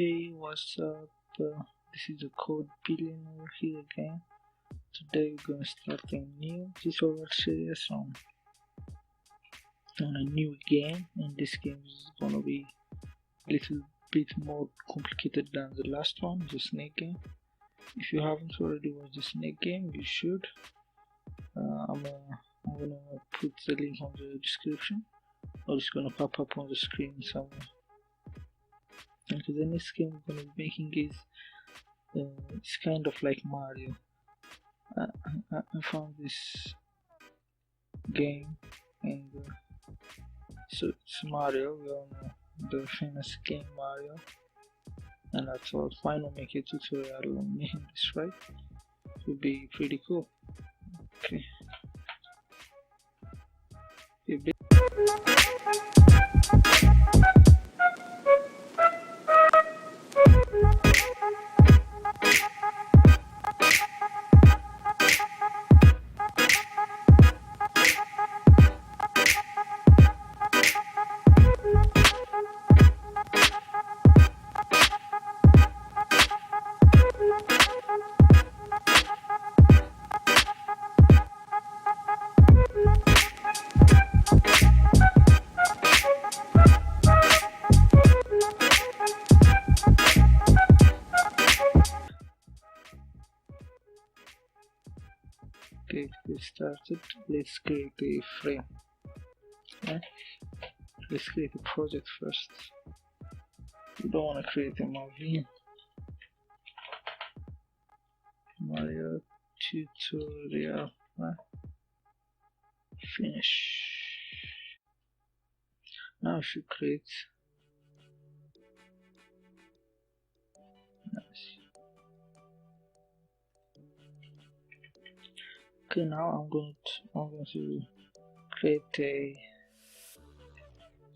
Hey, what's up? This is the Code Billionaire here again. Today we're going to start a new tutorial series on a new game, and this game is going to be a little bit more complicated than the last one, the snake game. If you haven't already watched the snake game, you should. I'm gonna put the link on the description, or it's gonna pop up on the screen somewhere. Okay, the next game we're gonna be making is it's kind of like Mario. I found this game, and so it's Mario. We all know the famous game Mario, and I thought why not make a tutorial on making this right? It would be pretty cool. Okay. Okay, to get started, let's create a frame. Let's create a project first. We don't want to create a movie. Mario tutorial. Finish. Now I should create. Nice. Okay, now I'm going to create a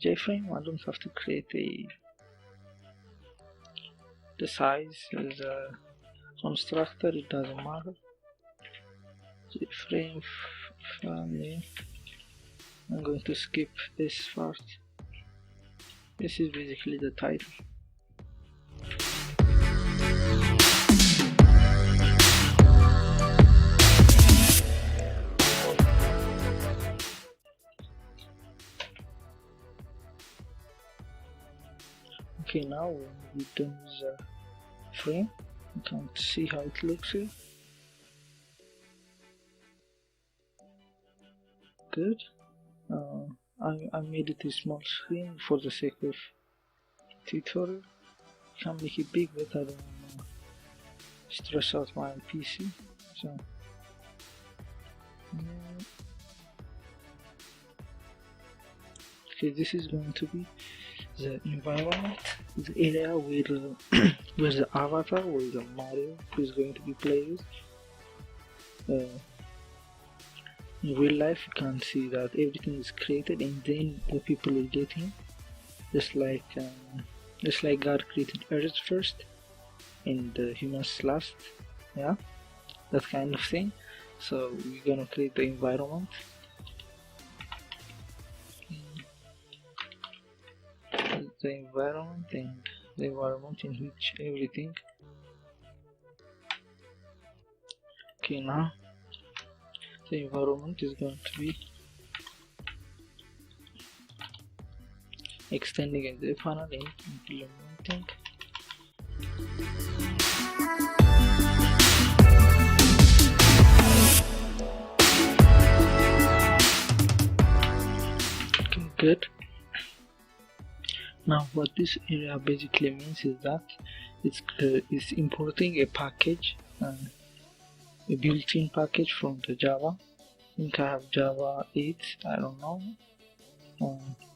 JFrame. I don't have to create the size as a constructor, it doesn't matter. JFrame family. I'm going to skip this part. This is basically the title. Okay, now when we're done with the frame, you can see how it looks here. Good. I made it a small screen for the sake of tutorial. You can make it big, but I don't want to stress out my PC. So okay, this is going to be the environment, the area where where the avatar, where the Mario is going to be played. In real life, you can see that everything is created, and then the people will get in, just like God created Earth first, and humans last. Yeah, that kind of thing. So we're gonna create the environment. The environment and the environment in which everything. Okay, now the environment is going to be extending in the panel and implementing. Okay, good. Now what this area basically means is that it's importing a package, a built-in package from the Java. I think I have Java 8, I don't know.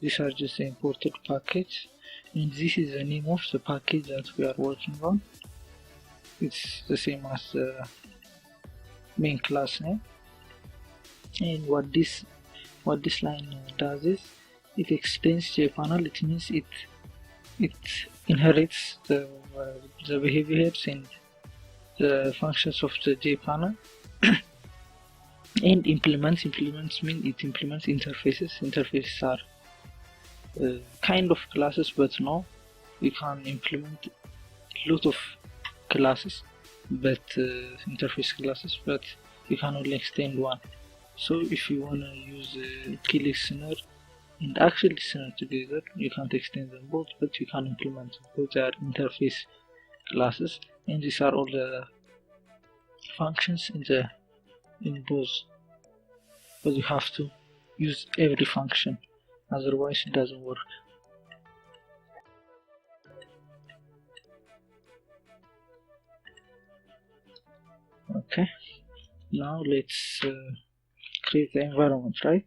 These are just the imported package, and this is the name of the package that we are working on. It's the same as the main class name. And what this line does is it extends JPanel. It means it inherits the behaviors and the functions of the JPanel. And implements mean it implements interfaces. Interfaces are kind of classes, but no, we can implement lot of classes, but interface classes, but you can only extend one. So if you want to use key listener and actual listener together, you can't extend them both, but you can implement both. Are interface classes, and these are all the functions in both, but you have to use every function, otherwise it doesn't work. Okay, now let's create the environment, right?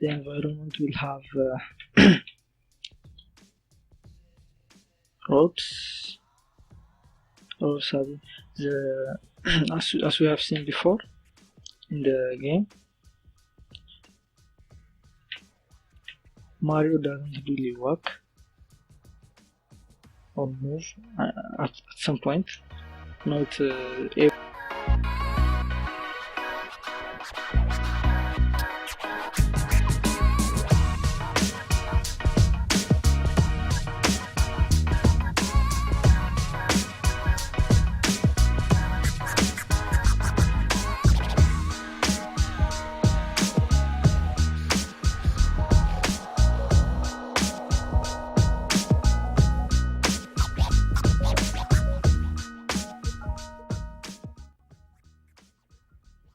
The environment will have roads, or sorry, the as we have seen before in the game, Mario doesn't really walk or move at some point, not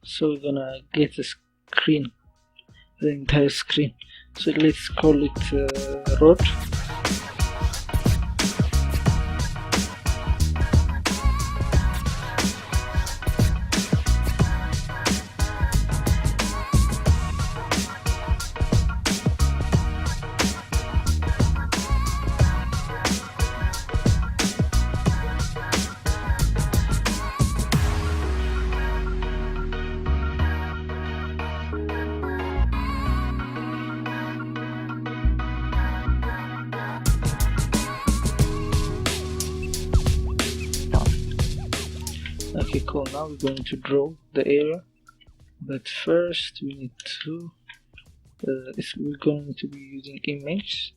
so we're gonna get the screen, the entire screen. So let's call it road. Okay, cool. Now we're going to draw the area, but first we need to we're going to be using image,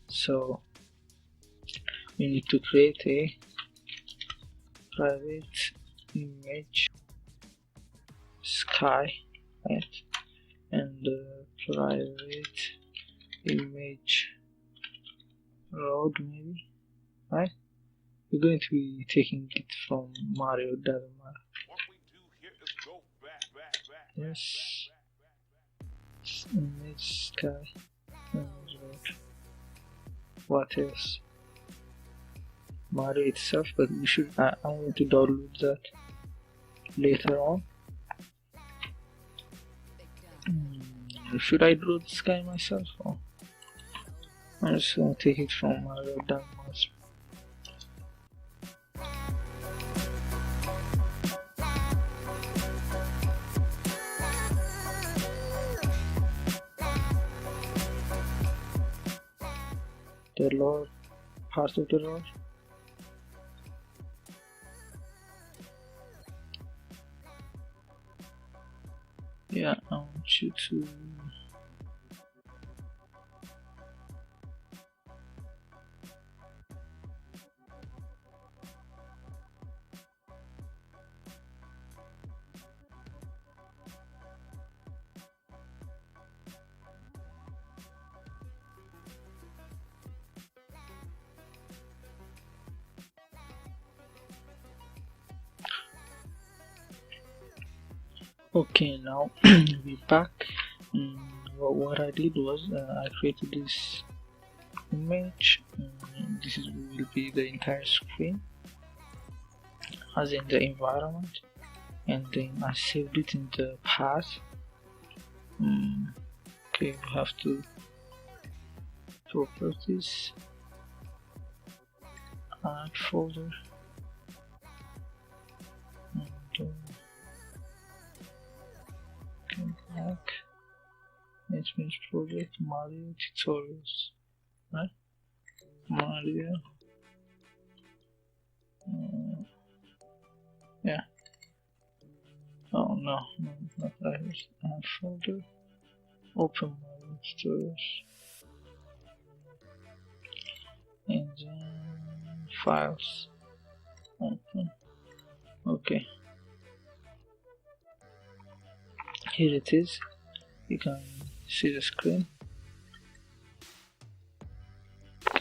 so we need to create a private image sky, right, and private image road, maybe, right? We're going to be taking it from Mario, doesn't matter. Yes, image sky and road. What else? Mario itself, but we should. I'm going to download that later on. Should I draw the sky myself? Or I'm just going to take it from Mario downwards. The lower part of the road. Yeah, I want you to okay, now we're back. What I did was I created this image. This will be the entire screen as in the environment, and then I saved it in the path. Okay, we have to properties, add folder, and back. Let's finish project Mario tutorials, right? Mario. Yeah. Oh no, not that. Add folder. Open Mario tutorials. And then files, open. Okay, here it is. You can see the screen.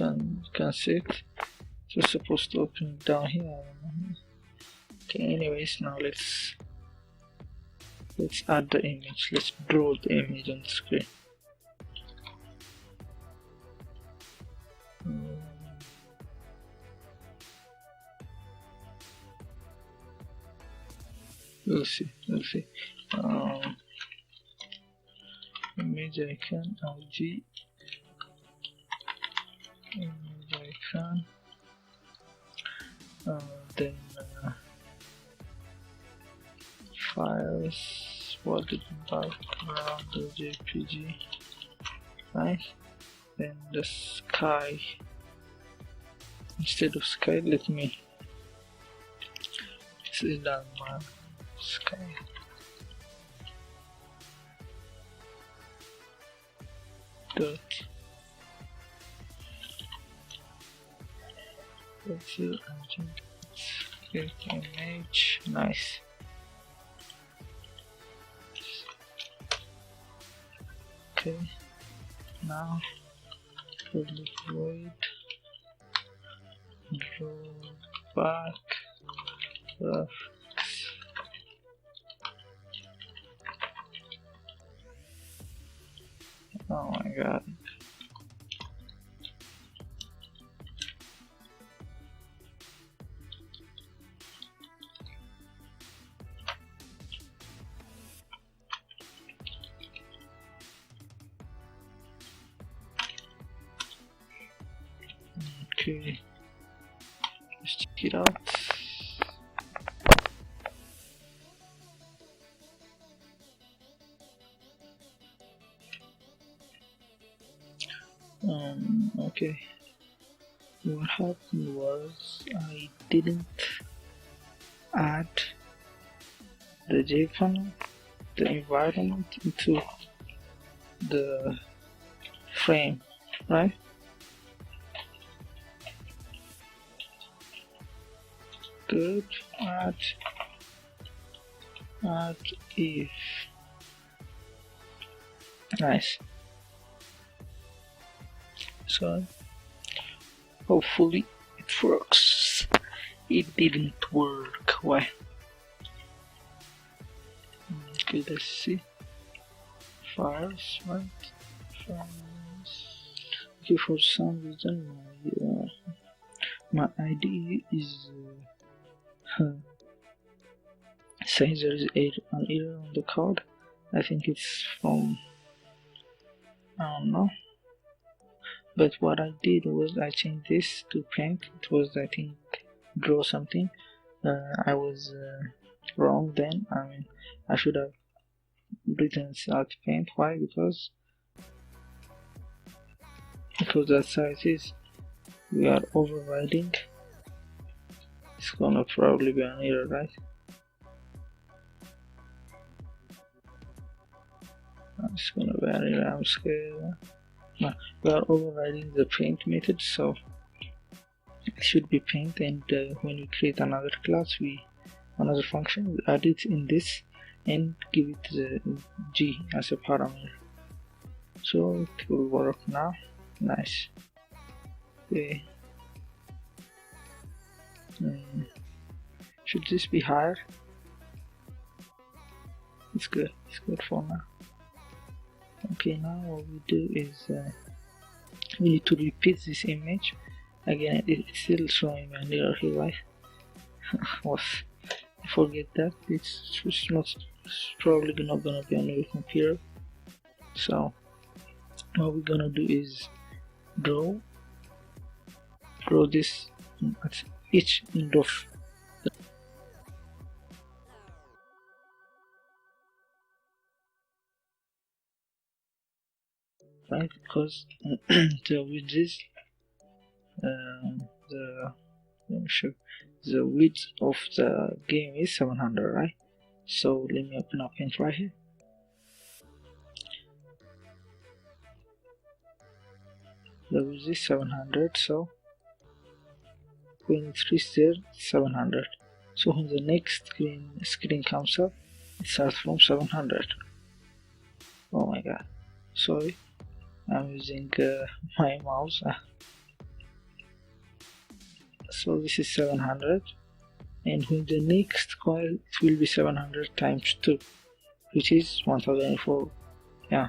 You can see it. It's supposed to open down here. I don't know. Okay, anyways, now let's add the image. Let's draw the image on the screen. We'll see. Image icon, LG, image icon, then files, body background, the JPG, right? Then the sky. Instead of sky, let me see that one sky. Dot. Let's see. Get image. Nice. Okay. Now public void. Draw back. Graphics. Oh my god. Okay, let's check it out. Okay, what happened was I didn't add the jPanel, the environment, into the frame, right? Good. Add if. Nice. So hopefully it works. It didn't work. Why? Okay, let's see. Files, right? Files. Okay, for some reason my ID is says there is an error on the code. I think it's from, I don't know. But what I did was I changed this to paint. It was, I think, draw something. I was wrong then. I mean, I should have written out paint. Why? Because that's how it is. We are overriding. It's gonna probably be an error, right? It's gonna be an error. I'm scared. No, we are overriding the paint method, so it should be paint. And when we create another class, another function, we add it in this and give it the G as a parameter. So it will work now. Nice. Okay. Should this be higher? It's good. It's good for now. Okay, now what we do is we need to repeat this image again. It's still showing an error here, right? Forget that. It's probably not gonna be on your computer. So what we're gonna do is draw this at each end of right, because the width let me show, the width of the game is 700, right? So let me open up Paint right here. The width is 700, so when it reaches there 700. So when the next screen comes up, it starts from 700. Oh my god, sorry, I'm using my mouse. So this is 700, and when the next coil, it will be 700 times 2, which is 1004. Yeah,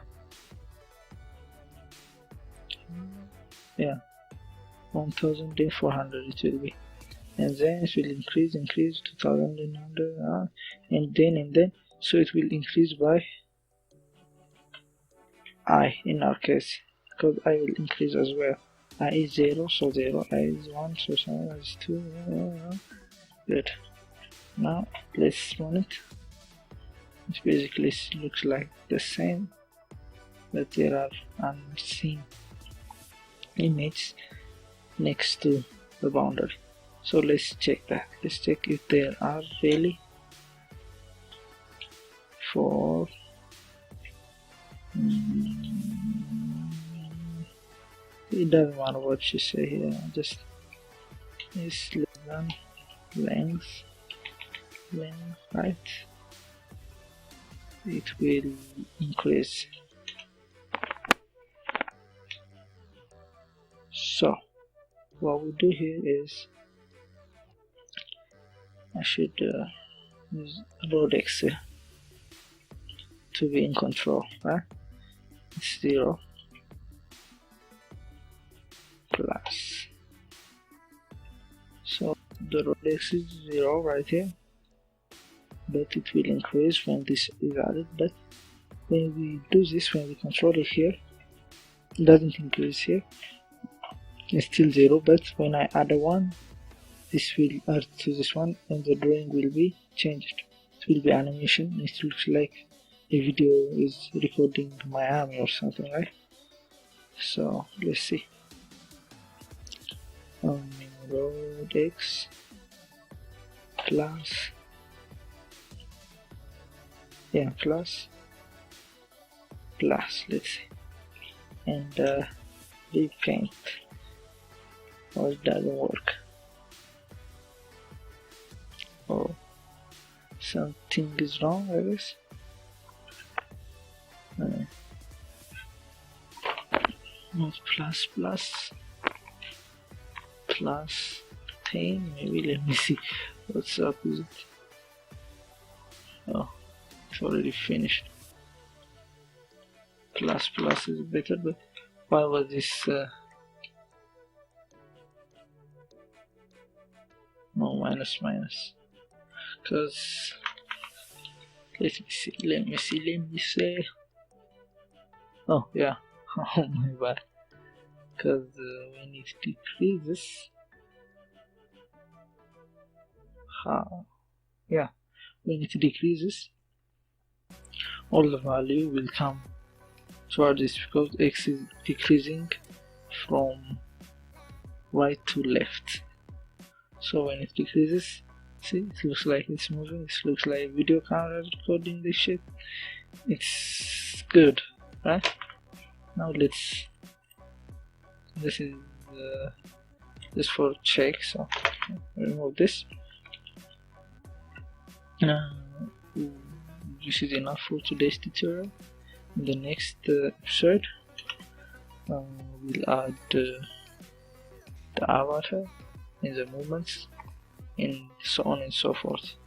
1400 it will be, and then it will increase 2100, and then so it will increase by I in our case, because I will increase as well. I is 0, so 0, I is 1, so 7 is 2. Good. Now let's run it. It basically looks like the same, but there are unseen images next to the boundary. So let's check that. Let's check if there are really 4. It doesn't matter what you say here, just is length, right? It will increase. So what we do here is I should use Rhodex to be in control, right? It's 0 plus, so the Rhodex is 0 right here, but it will increase when this is added. But when we do this, when we control it here, it doesn't increase here, it's still 0, but when I add a 1, this will add to this one and the drawing will be changed. It will be animation. It looks like a video is recording Miami or something, right? So let's see. Rhodex plus, plus, let's see, and repaint. Or it doesn't work. Oh, something is wrong, I guess. Not plus 10, maybe. Let me see what's up with it. Oh, it's already finished. Plus is better, but why was this no, minus, because let me see. Oh yeah, oh my bad, because when it decreases, when it decreases, all the value will come towards this, because x is decreasing from right to left. So when it decreases, see, it looks like it's moving. It looks like a video camera recording this shit. It's good, right? Now this is just for check, so remove this. This is enough for today's tutorial. In the next episode, we'll add the avatar and the movements and so on and so forth.